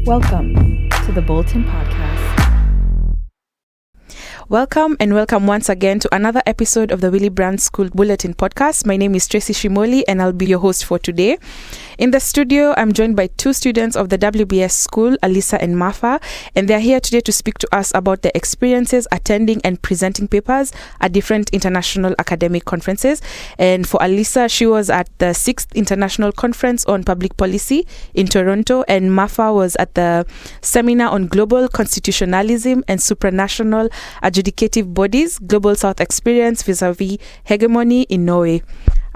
Welcome to the Bulletin Podcast. Welcome once again to another episode of the Willy Brandt School Bulletin Podcast. My name is Tracy Shimoli and I'll be your host for today. In the studio, I'm joined by two students of the WBS school, Alyssa and Mafa, and they're here today to speak to us about their experiences attending and presenting papers at different international academic conferences. And for Alyssa, she was at the 6th International Conference on Public Policy in Toronto, and Mafa was at the Seminar on Global Constitutionalism and Supranational Adjudicative Bodies, Global South Experience vis-à-vis Hegemony in Norway.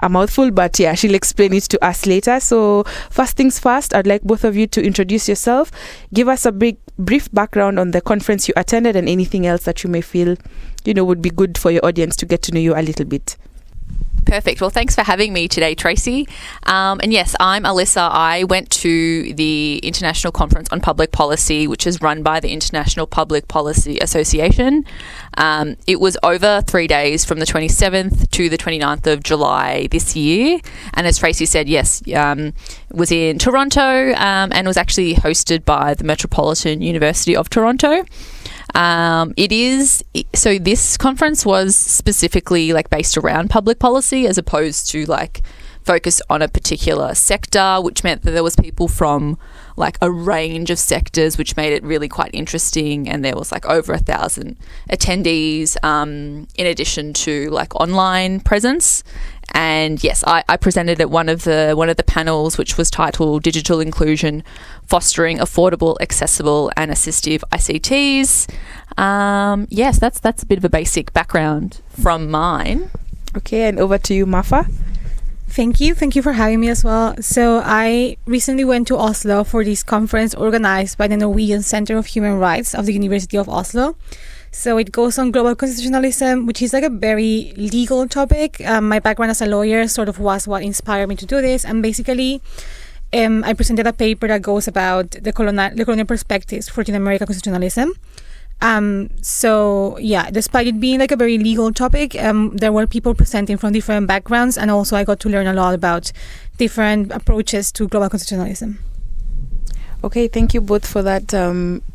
A mouthful, but yeah, she'll explain it to us later. So first things first, I'd like both of you to introduce yourself, give us a brief background on the conference you attended and anything else that you may feel, would be good for your audience to get to know you a little bit. Perfect. Well, thanks for having me today, Tracy. And yes, I'm Alyssa. I went to the International Conference on Public Policy, which is run by the International Public Policy Association. It was over 3 days from the 27th to the 29th of July this year. And as Tracy said, yes, it was in Toronto and was actually hosted by the Metropolitan University of Toronto. This conference was specifically based around public policy as opposed to focus on a particular sector, which meant that there was people from a range of sectors, which made it really quite interesting. And there was over 1,000 attendees, in addition to online presence. And yes, I presented at one of the panels, which was titled Digital Inclusion, Fostering Affordable, Accessible and Assistive ICTs. Yes, that's a bit of a basic background from mine. Okay, and over to you, Mafa. Thank you for having me as well. So I recently went to Oslo for this conference organized by the Norwegian Center of Human Rights of the University of Oslo. So it goes on global constitutionalism, which is a very legal topic. My background as a lawyer sort of was what inspired me to do this. And basically, I presented a paper that goes about the colonial perspectives for Latin American constitutionalism. Despite it being a very legal topic, there were people presenting from different backgrounds, and also I got to learn a lot about different approaches to global constitutionalism. Okay, thank you both for that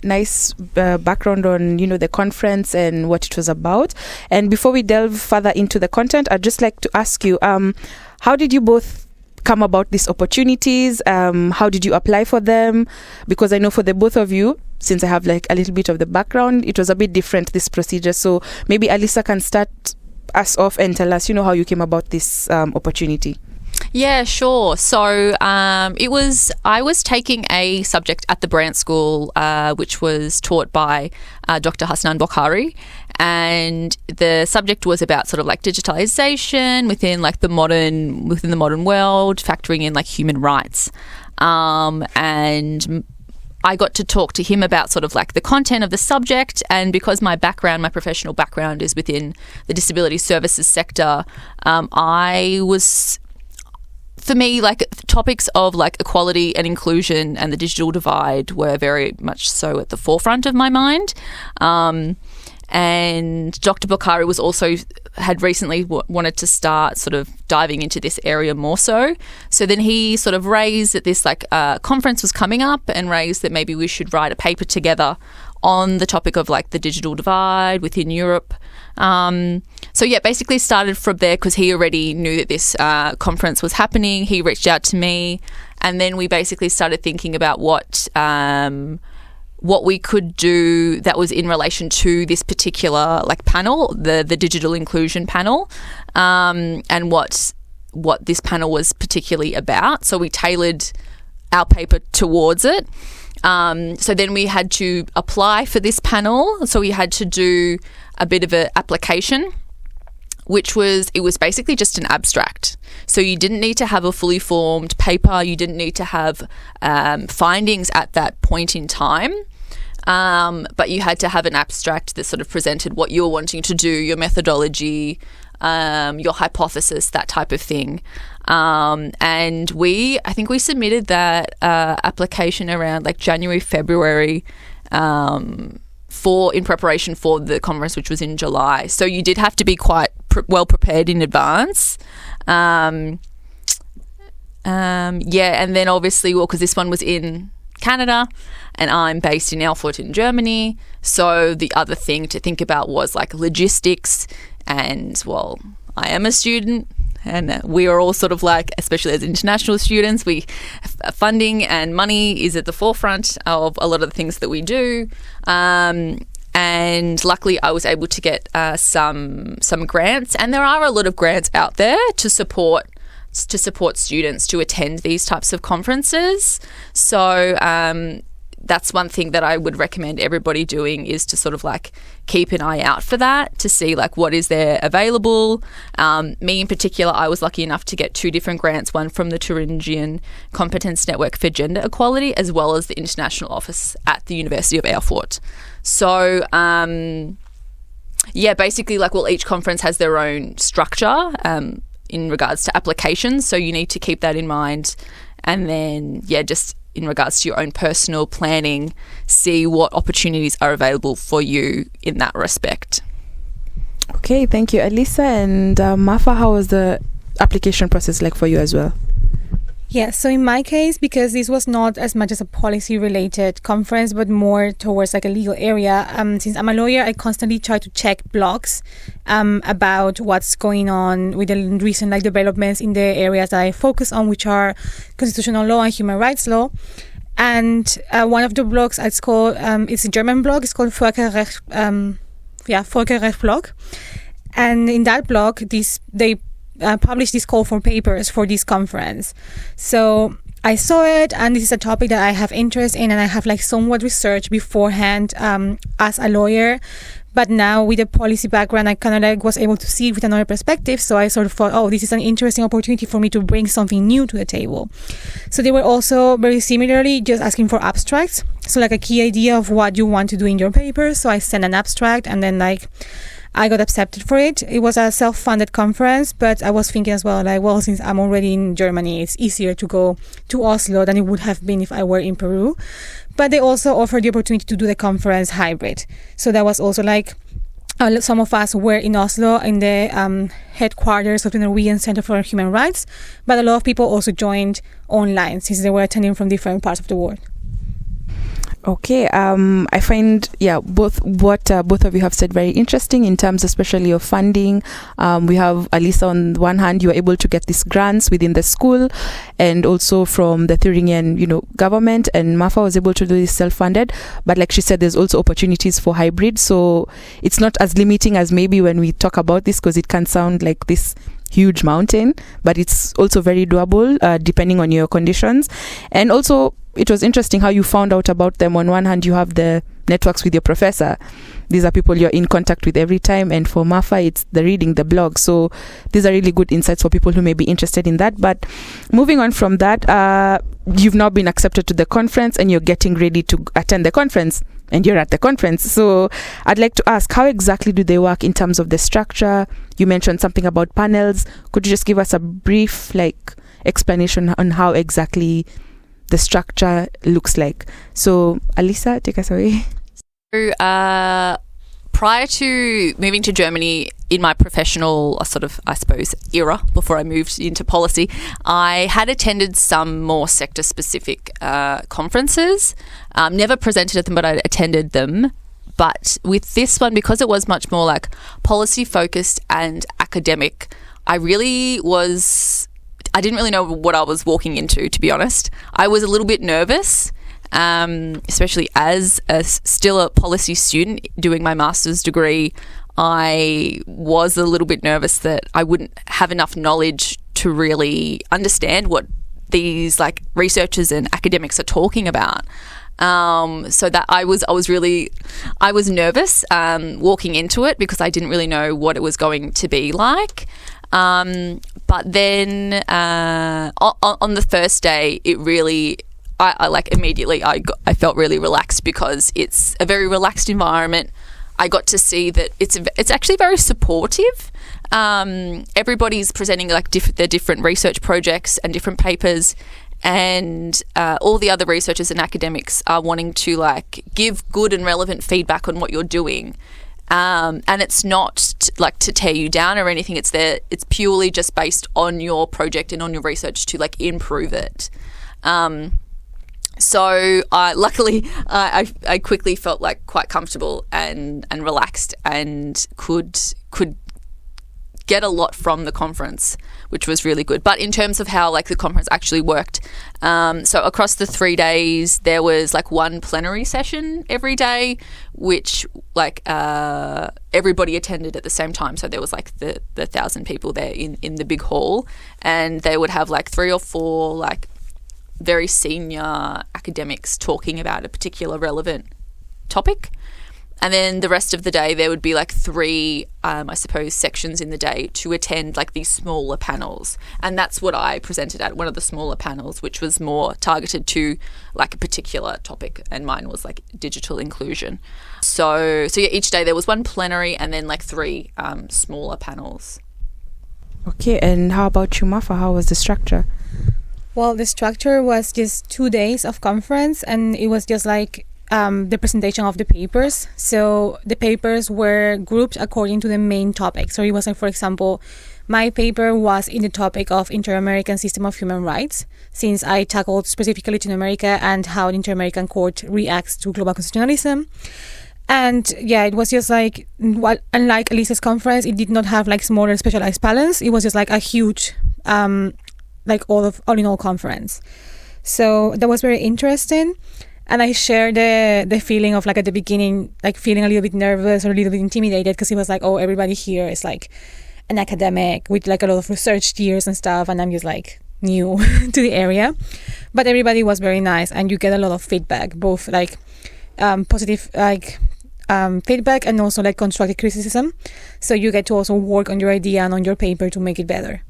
nice background on, the conference and what it was about. And before we delve further into the content, I'd just like to ask you, how did you both come about these opportunities? How did you apply for them? Because I know for the both of you, since I have a little bit of the background, it was a bit different, this procedure. So maybe Alyssa can start us off and tell us, how you came about this opportunity. Yeah, sure. So I was taking a subject at the Brandt School, which was taught by Dr. Hasnan Bokhari, and the subject was about sort of digitalization within the modern world, factoring in human rights, and I got to talk to him about sort of the content of the subject. And because my professional background is within the disability services sector, for me, topics of equality and inclusion and the digital divide were very much so at the forefront of my mind. And Dr. Bokhari had recently wanted to start sort of diving into this area more so. So then he sort of raised that this conference was coming up and raised that maybe we should write a paper together on the topic of the digital divide within Europe. Basically started from there because he already knew that this conference was happening. He reached out to me, and then we basically started thinking about what we could do that was in relation to this particular panel, the digital inclusion panel, and what this panel was particularly about. So we tailored our paper towards it. So then we had to apply for this panel. So we had to do a bit of an application, it was basically just an abstract. So you didn't need to have a fully formed paper. You didn't need to have findings at that point in time. But you had to have an abstract that sort of presented what you were wanting to do, your methodology, your hypothesis, that type of thing. And I think we submitted that application around January, February, in preparation for the conference, which was in July. So you did have to be quite well prepared in advance. And then obviously, because this one was in Canada, and I'm based in Erfurt in Germany. So the other thing to think about was like logistics, and well, I am a student, and we are all sort of like, especially as international students, funding and money is at the forefront of a lot of the things that we do. And luckily I was able to get some grants, and there are a lot of grants out there to support students to attend these types of conferences. So that's one thing that I would recommend everybody doing, is to sort of like keep an eye out for that, to see like what is there available. Me in particular, I was lucky enough to get 2 different grants, one from the Thuringian Competence Network for Gender Equality, as well as the International Office at the University of Erfurt. So basically like, well, each conference has their own structure in regards to applications, so you need to keep that in mind. And then just in regards to your own personal planning, see what opportunities are available for you in that respect. Okay, thank you, Alyssa. And Mafa, how was the application process like for you as well? Yeah, so in my case, because this was not as much as a policy-related conference, but more towards like a legal area, since I'm a lawyer, I constantly try to check blogs about what's going on with the recent like developments in the areas that I focus on, which are constitutional law and human rights law. And one of the blogs, it's called, it's a German blog, it's called Völkerrecht blog. And in that blog, they published this call for papers for this conference. So I saw it, and this is a topic that I have interest in, and I have like somewhat researched beforehand as a lawyer. But now with a policy background, I kind of like was able to see it with another perspective. So I sort of thought, this is an interesting opportunity for me to bring something new to the table. So they were also very similarly just asking for abstracts. So like a key idea of what you want to do in your paper. So I sent an abstract, and then like I got accepted for it. It was a self-funded conference, but I was thinking as well, like, well, since I'm already in Germany, it's easier to go to Oslo than it would have been if I were in Peru. But they also offered the opportunity to do the conference hybrid. So that was also like, some of us were in Oslo in the headquarters of the Norwegian Center for Human Rights, but a lot of people also joined online since they were attending from different parts of the world. Okay, I find both of you have said very interesting in terms especially of funding. We have Alyssa, on the one hand, you are able to get these grants within the school and also from the Thuringian government, and Mafa was able to do this self-funded, but like she said, there's also opportunities for hybrid, so it's not as limiting as maybe when we talk about this, because it can sound like this huge mountain, but it's also very doable depending on your conditions. And also it was interesting how you found out about them. On one hand, you have the networks with your professor. These are people you're in contact with every time. And for Mafa, it's the reading, the blog. So these are really good insights for people who may be interested in that. But moving on from that, you've now been accepted to the conference and you're getting ready to attend the conference. And you're at the conference. So I'd like to ask, how exactly do they work in terms of the structure? You mentioned something about panels. Could you just give us a brief explanation on how exactly the structure looks like? So Alyssa, take us away. So, prior to moving to Germany in my professional era, before I moved into policy, I had attended some more sector-specific conferences. Never presented at them, but I attended them. But with this one, because it was much more like policy-focused and academic, I didn't really know what I was walking into, to be honest. I was a little bit nervous, especially as still a policy student doing my master's degree. I was a little bit nervous that I wouldn't have enough knowledge to really understand what these researchers and academics are talking about. So that I was nervous walking into it because I didn't really know what it was going to be like. But then on the first day, it really, immediately I felt really relaxed because it's a very relaxed environment. I got to see that it's actually very supportive. Everybody's presenting their different research projects and different papers, and all the other researchers and academics are wanting to give good and relevant feedback on what you're doing. And it's not to tear you down or anything. It's purely just based on your project and on your research to improve it. So luckily, I quickly felt like quite comfortable and relaxed and could get a lot from the conference, which was really good. But in terms of how like the conference actually worked, so across the 3 days, there was like one plenary session every day, which like everybody attended at the same time. So there was like the 1,000 people there in the big hall, and they would have like 3 or 4 like very senior academics talking about a particular relevant topic. And then the rest of the day, there would be like 3, I suppose, sections in the day to attend like these smaller panels. And that's what I presented at, one of the smaller panels, which was more targeted to like a particular topic. And mine was like digital inclusion. So yeah, each day there was one plenary and then like 3 smaller panels. Okay, and how about you, Mafa? How was the structure? Well, the structure was just 2 days of conference, and it was just like the presentation of the papers. So the papers were grouped according to the main topic. So it was like, for example, my paper was in the topic of Inter-American System of Human Rights, since I tackled specifically Latin America and how the Inter-American Court reacts to global constitutionalism. And yeah, it was just like, unlike Alyssa's conference, it did not have like smaller specialized panels. It was just like a huge, like all in all conference. So that was very interesting. And I shared the feeling of like at the beginning, like feeling a little bit nervous or a little bit intimidated, because it was like, oh, everybody here is like an academic with like a lot of research years and stuff. And I'm just like new to the area. But everybody was very nice, and you get a lot of feedback, both like positive like feedback and also like constructive criticism. So you get to also work on your idea and on your paper to make it better.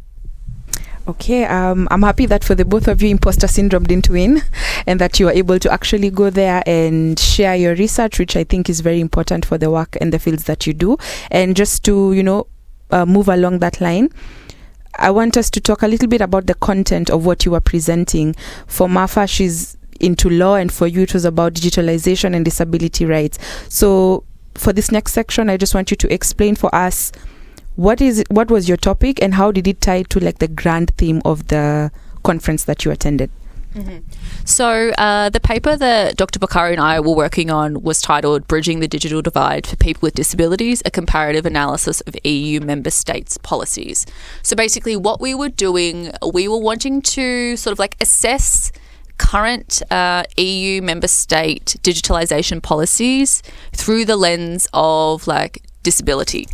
Okay, I'm happy that for the both of you, imposter syndrome didn't win, and that you were able to actually go there and share your research, which I think is very important for the work and the fields that you do. And just to, move along that line, I want us to talk a little bit about the content of what you were presenting. For Mafa, she's into law, and for you, it was about digitalization and disability rights. So for this next section, I just want you to explain for us what was your topic and how did it tie to like the grand theme of the conference that you attended? Mm-hmm. So the paper that Dr. Caparó and I were working on was titled Bridging the Digital Divide for People with Disabilities, a Comparative Analysis of EU Member States Policies. So basically what we were doing, we were wanting to sort of like assess current EU member state digitalization policies through the lens of like disability,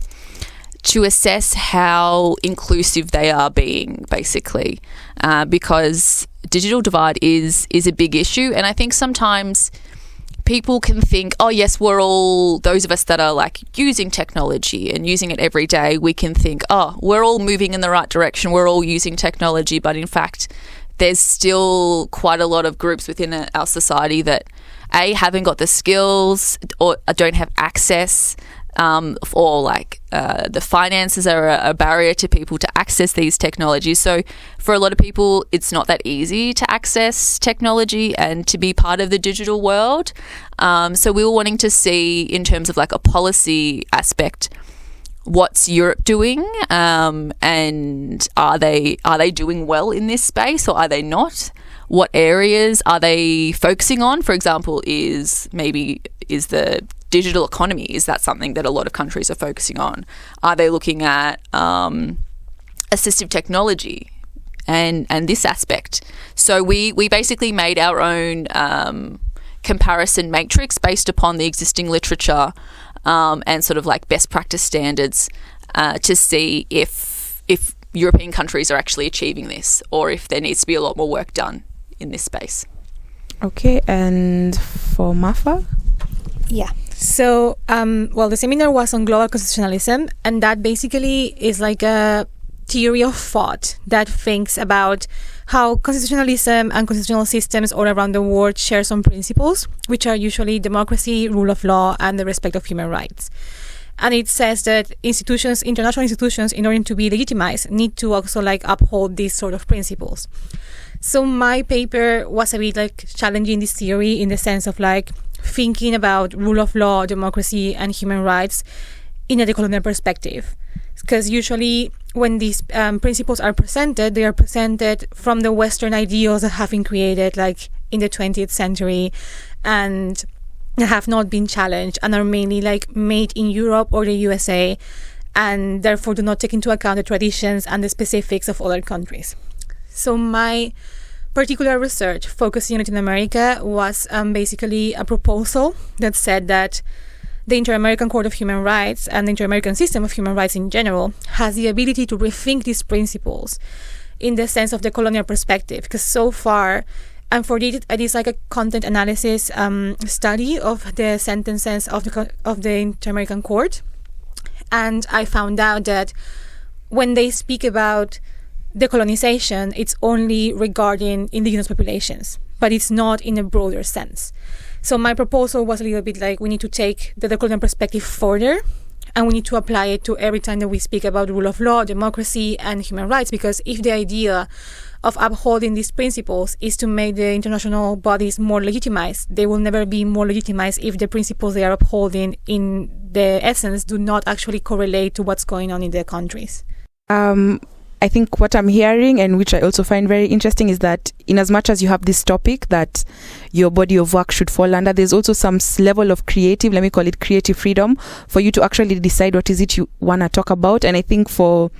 to assess how inclusive they are being, basically, because digital divide is a big issue. And I think sometimes people can think, oh yes, we're all, those of us that are like using technology and using it every day, we can think, oh, we're all moving in the right direction, we're all using technology. But in fact, there's still quite a lot of groups within our society that haven't got the skills or don't have access, or like the finances are a barrier to people to access these technologies. So for a lot of people, it's not that easy to access technology and to be part of the digital world. So we were wanting to see, in terms of like a policy aspect, what's Europe doing, and are they doing well in this space, or are they not? What areas are they focusing on? For example, is the digital economy, is that something that a lot of countries are focusing on? Are they looking at assistive technology and this aspect? So we basically made our own comparison matrix based upon the existing literature and sort of like best practice standards to see if European countries are actually achieving this, or if there needs to be a lot more work done in this space. Okay, and for Mafa? Yeah. So, the seminar was on global constitutionalism, and that basically is like a theory of thought that thinks about how constitutionalism and constitutional systems all around the world share some principles, which are usually democracy, rule of law, and the respect of human rights. And it says that international institutions, in order to be legitimized, need to also like uphold these sort of principles. So my paper was a bit like challenging this theory in the sense of like thinking about rule of law, democracy, and human rights in a decolonial perspective. Because usually when these principles are presented, they are presented from the Western ideals that have been created like in the 20th century and have not been challenged and are mainly like made in Europe or the USA, and therefore do not take into account the traditions and the specifics of other countries. So my particular research focusing on Latin America was basically a proposal that said that the Inter-American Court of Human Rights and the Inter-American system of human rights in general has the ability to rethink these principles in the sense of the colonial perspective, because so far, and for it is like a content analysis study of the sentences of the Inter-American Court, and I found out that when they speak about decolonization, it's only regarding indigenous populations, but it's not in a broader sense. So my proposal was a little bit like we need to take the decolonial perspective further, and we need to apply it to every time that we speak about rule of law, democracy, and human rights, because if the idea of upholding these principles is to make the international bodies more legitimized, they will never be more legitimized if the principles they are upholding in the essence do not actually correlate to what's going on in their countries. I think what I'm hearing, and which I also find very interesting, is that in as much as you have this topic that your body of work should fall under, there's also some level of creative, let me call it creative freedom, for you to actually decide what is it you want to talk about. And I think for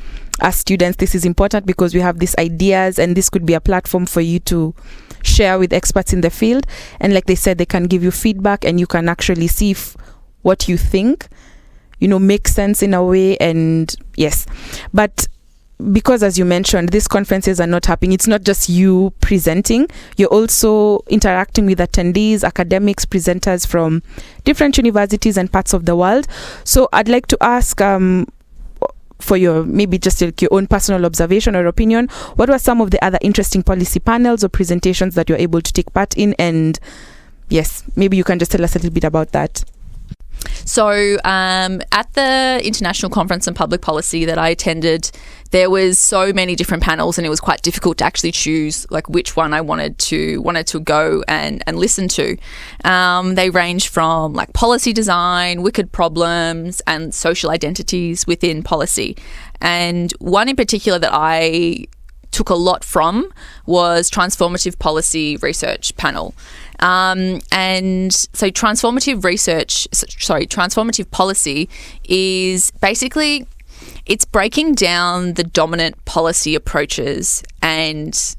us students, this is important because we have these ideas, and this could be a platform for you to share with experts in the field. And like they said, they can give you feedback, and you can actually see if what you think, makes sense in a way. And yes, but because, as you mentioned, these conferences are not happening, it's not just you presenting, you're also interacting with attendees, academics, presenters from different universities and parts of the world. So I'd like to ask, for your maybe just like your own personal observation or opinion, what were some of the other interesting policy panels or presentations that you're able to take part in? And yes, maybe you can just tell us a little bit about that. So at the International Conference on Public Policy that I attended, there was so many different panels, and it was quite difficult to actually choose like which one I wanted to go and listen to. They ranged from like policy design, wicked problems, and social identities within policy. And one in particular that I took a lot from was transformative policy research panel. And so transformative policy is basically, it's breaking down the dominant policy approaches and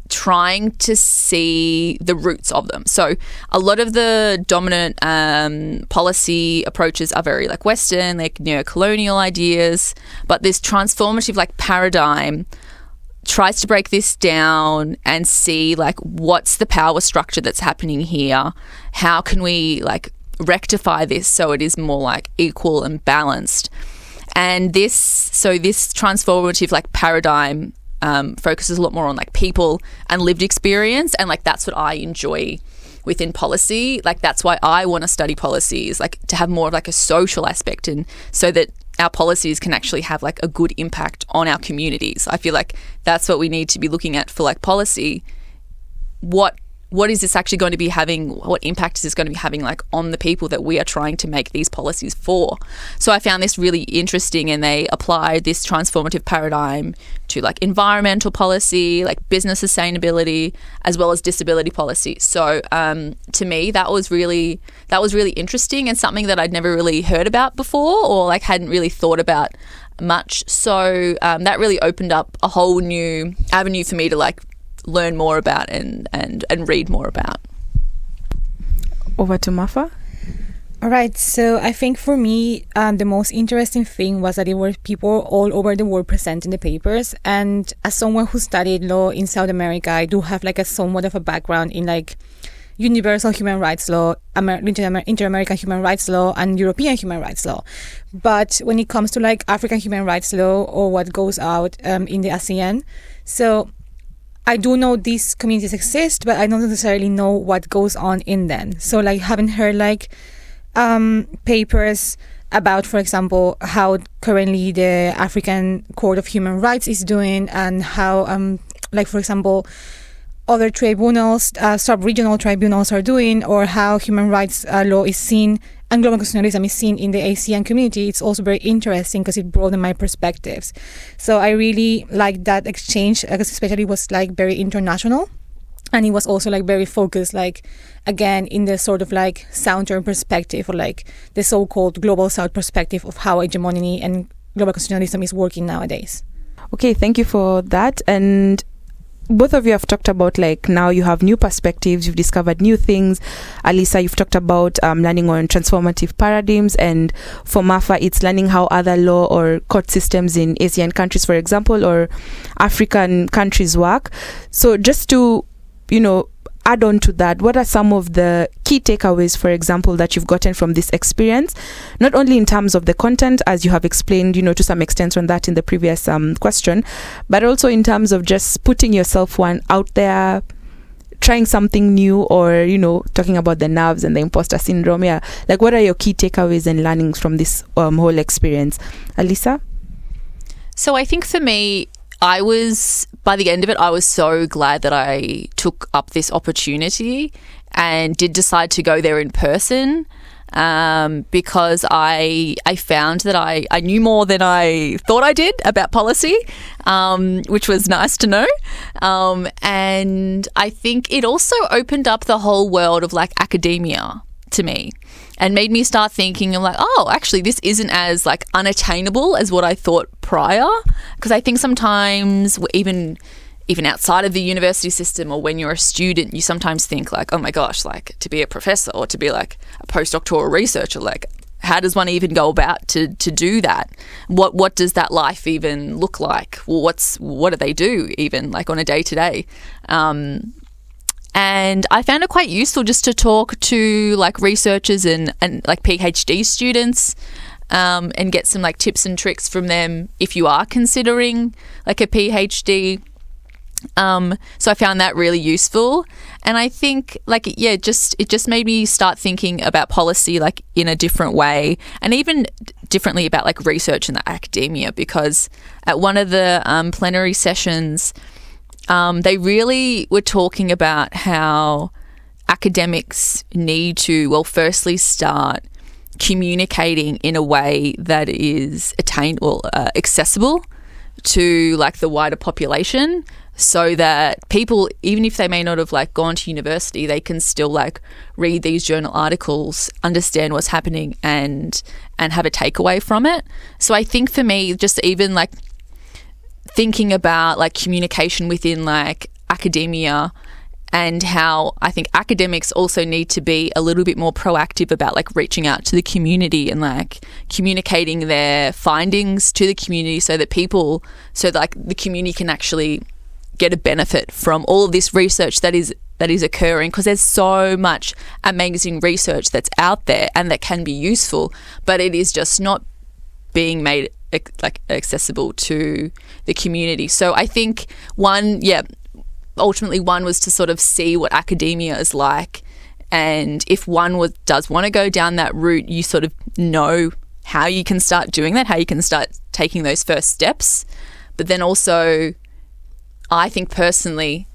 trying to see the roots of them. So a lot of the dominant policy approaches are very like Western, like neo-colonial ideas, but this transformative like paradigm tries to break this down and see like what's the power structure that's happening here, how can we like rectify this so it is more like equal and balanced. And this transformative like paradigm focuses a lot more on like people and lived experience, and like that's what I enjoy within policy. Like that's why I want to study policy, is like to have more of like a social aspect, and so that our policies can actually have like a good impact on our communities. I feel like that's what we need to be looking at for like policy. What is this actually going to be having? What impact is this going to be having like on the people that we are trying to make these policies for? So I found this really interesting, and they applied this transformative paradigm to like environmental policy, like business sustainability, as well as disability policy. So to me, that was really interesting, and something that I'd never really heard about before, or like hadn't really thought about much. So that really opened up a whole new avenue for me to like learn more about and read more about. Over to Mafa. All right, so I think for me, the most interesting thing was that there were people all over the world presenting the papers. And as someone who studied law in South America, I do have like a somewhat of a background in like universal human rights law, inter-American human rights law, and European human rights law. But when it comes to like African human rights law or what goes out in the ASEAN, so I do know these communities exist, but I don't necessarily know what goes on in them. So like haven't heard like papers about, for example, how currently the African Court of Human Rights is doing, and how like for example other tribunals, sub-regional tribunals are doing, or how human rights law is seen and global constitutionalism is seen in the ASEAN community. It's also very interesting because it broadened my perspectives. So I really like that exchange, because especially it was like very international. And it was also like very focused, like, again, in the sort of like Southern perspective, or like the so-called global South perspective of how hegemony and global constitutionalism is working nowadays. Okay, thank you for that. And both of you have talked about, like, now you have new perspectives, you've discovered new things. Alyssa, you've talked about learning on transformative paradigms, and for Mafa, it's learning how other law or court systems in Asian countries, for example, or African countries work. So just to, add on to that, what are some of the key takeaways, for example, that you've gotten from this experience, not only in terms of the content, as you have explained, to some extent on that in the previous question, but also in terms of just putting yourself out there, trying something new, or, talking about the nerves and the imposter syndrome. Yeah. Like, what are your key takeaways and learnings from this whole experience? Alyssa? So I think for me, by the end of it, I was so glad that I took up this opportunity and did decide to go there in person, because I found that I knew more than I thought I did about policy, which was nice to know. And I think it also opened up the whole world of like academia to me, and made me start thinking, I'm like, oh, actually, this isn't as like unattainable as what I thought prior. Because I think sometimes even outside of the university system, or when you're a student, you sometimes think like, oh my gosh, like to be a professor or to be like a postdoctoral researcher, like how does one even go about to do that? What does that life even look like? Well, what do they do even like on a day to day? And I found it quite useful just to talk to like researchers and like PhD students, and get some like tips and tricks from them if you are considering like a PhD. So I found that really useful. And I think it just made me start thinking about policy like in a different way, and even differently about like research in the academia, because at one of the plenary sessions, they really were talking about how academics need to, well, firstly start communicating in a way that is accessible to like the wider population, so that people, even if they may not have like gone to university, they can still like read these journal articles, understand what's happening, and have a takeaway from it. So I think for me, just even like thinking about like communication within like academia, and how I think academics also need to be a little bit more proactive about like reaching out to the community and like communicating their findings to the community, so that the community can actually get a benefit from all of this research that is occurring, because there's so much amazing research that's out there and that can be useful, but it is just not being made like accessible to the community. So I think ultimately one was to sort of see what academia is like, and if one does want to go down that route, you sort of know how you can start doing that, how you can start taking those first steps. But then also, I think personally,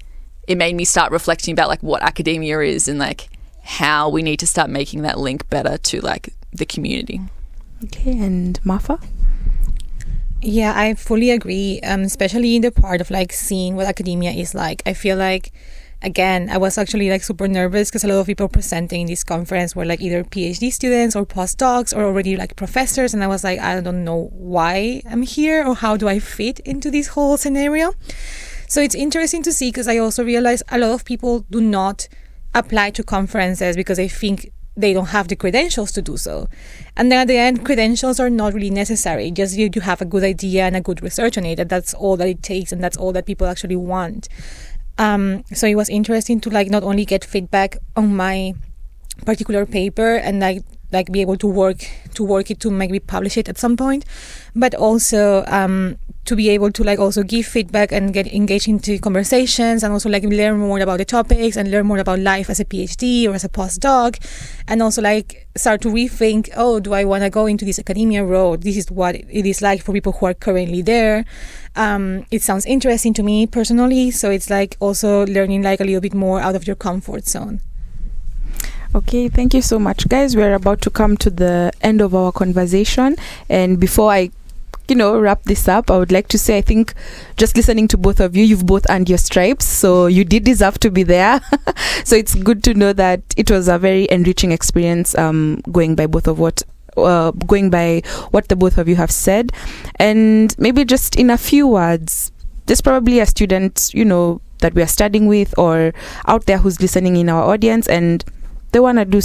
it made me start reflecting about like what academia is, and like how we need to start making that link better to like the community. Okay, and Mafa? Yeah, I fully agree, especially in the part of like seeing what academia is like. I feel like, again, I was actually like super nervous because a lot of people presenting in this conference were like either PhD students or postdocs or already like professors, and I was like, I don't know why I'm here or how do I fit into this whole scenario. So it's interesting to see, because I also realized a lot of people do not apply to conferences because they think they don't have the credentials to do so. And then at the end, credentials are not really necessary. Just you have a good idea and a good research on it, and that's all that it takes, and that's all that people actually want. So it was interesting to like not only get feedback on my particular paper and like be able to work it to maybe publish it at some point, but also to be able to like also give feedback and get engaged into conversations, and also like learn more about the topics and learn more about life as a PhD or as a postdoc, and also like start to rethink, oh, do I want to go into this academia road? This is what it is like for people who are currently there. It sounds interesting to me personally, so it's like also learning like a little bit more out of your comfort zone. Okay, thank you so much, guys. We're about to come to the end of our conversation, and before I wrap this up, I would like to say, I think just listening to both of you, you've both earned your stripes, so you did deserve to be there. So it's good to know that it was a very enriching experience, going by what the both of you have said. And maybe just in a few words, there's probably a student, that we are studying with or out there who's listening in our audience, and they want to do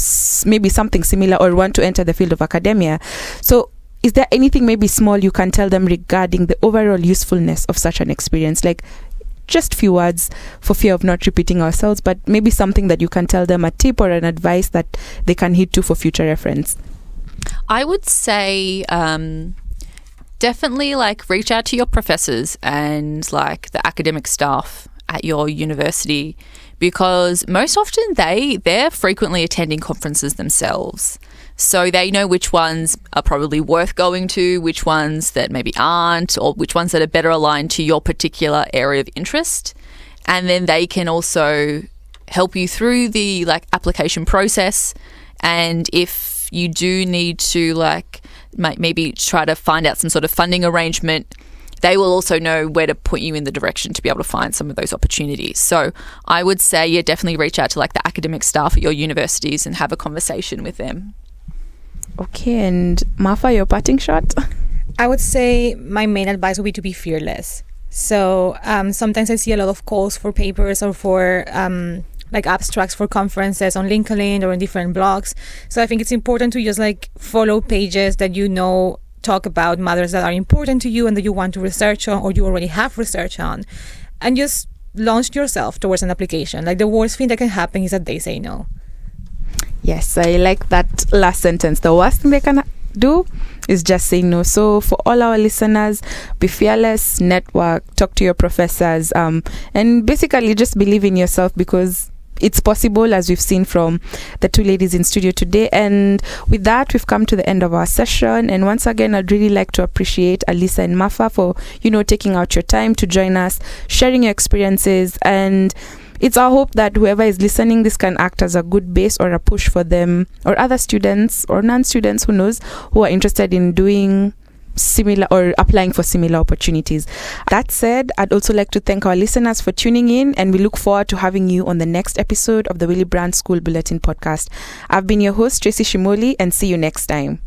maybe something similar or want to enter the field of academia. So is there anything maybe small you can tell them regarding the overall usefulness of such an experience? Like just few words for fear of not repeating ourselves, but maybe something that you can tell them, a tip or an advice that they can heed to for future reference. I would say definitely reach out to your professors and the academic staff at your university, because most often they're frequently attending conferences themselves. So they know which ones are probably worth going to, which ones that maybe aren't, or which ones that are better aligned to your particular area of interest. And then they can also help you through the application process. And if you do need to maybe try to find out some sort of funding arrangement, they will also know where to point you in the direction to be able to find some of those opportunities. So I would say, definitely reach out to the academic staff at your universities and have a conversation with them. Okay, and Mafa, your parting shot? I would say my main advice would be to be fearless. So sometimes I see a lot of calls for papers or for abstracts for conferences on LinkedIn or in different blogs. So I think it's important to just follow pages that talk about matters that are important to you and that you want to research on or you already have research on, and just launch yourself towards an application. The worst thing that can happen is that they say no. Yes, I like that last sentence. The worst thing they can do is just say no. So for all our listeners, be fearless, network, talk to your professors, and basically just believe in yourself, because it's possible, as we've seen from the two ladies in studio today. And with that, we've come to the end of our session. And once again, I'd really like to appreciate Alyssa and Mafa for, taking out your time to join us, sharing your experiences. And it's our hope that whoever is listening, this can act as a good base or a push for them or other students or non-students, who knows, who are interested in doing similar or applying for similar opportunities. That said, I'd also like to thank our listeners for tuning in, and we look forward to having you on the next episode of the Willy Brandt School Bulletin Podcast. I've been your host, Tracy Shimoli, and see you next time.